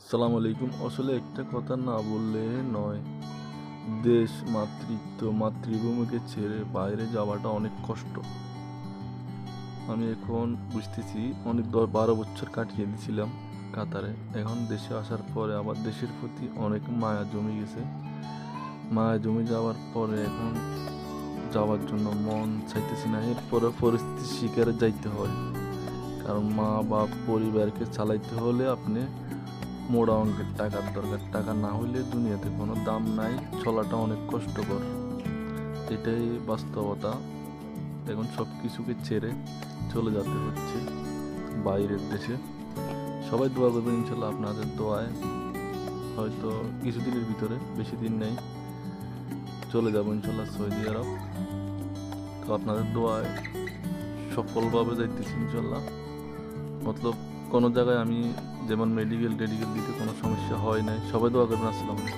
আসসালামু আলাইকুম। আসলে একটা কথা না বললে নয়। দেশ, মাতৃত্ব, মাতৃভূমিকে ছেড়ে বাইরে যাওয়াটা অনেক কষ্ট। আমি এখন বুঝতেছি অনেক ১০-১২ বছর কাটিয়ে দিয়েছিলাম কাতারে। এখন দেশে আসার পরে আবার দেশের প্রতি অনেক মায়া জমে গেছে। মায়া জমে যাওয়ার পরে এখন যাওয়ার জন্য মন চাইতেছি না। এরপরে পরিস্থিতির শিকারে যাইতে হয়। কারণ মা-বাপ পরিবারকে চালাইতে হলে আপনি মোটা অঙ্কের টাকার দরকার। টাকা না হইলে দুনিয়াতে কোনো দাম নাই, চলাটা অনেক কষ্টকর। এটাই বাস্তবতা। এখন সব কিছুকে ছেড়ে চলে যেতে হচ্ছে বাইরের দেশে। সবাই দোয়া করবেন, ইনশাল্লাহ আপনাদের দোয়ায় হয়তো কিছুদিনের ভিতরে, বেশি দিন নেই, চলে যাবো ইনশাল্লাহ সৌদি আরব। তো আপনাদের দোয়ায় সফলভাবে যাইতেছি ইনশাল্লাহ। মতলব কোনো জায়গায় আমি যেমন মেডিকেল টেডিকেল দিতে কোনো সমস্যা হয় নাই। সবাই দোয়া করবেন। আসসালামু আলাইকুম।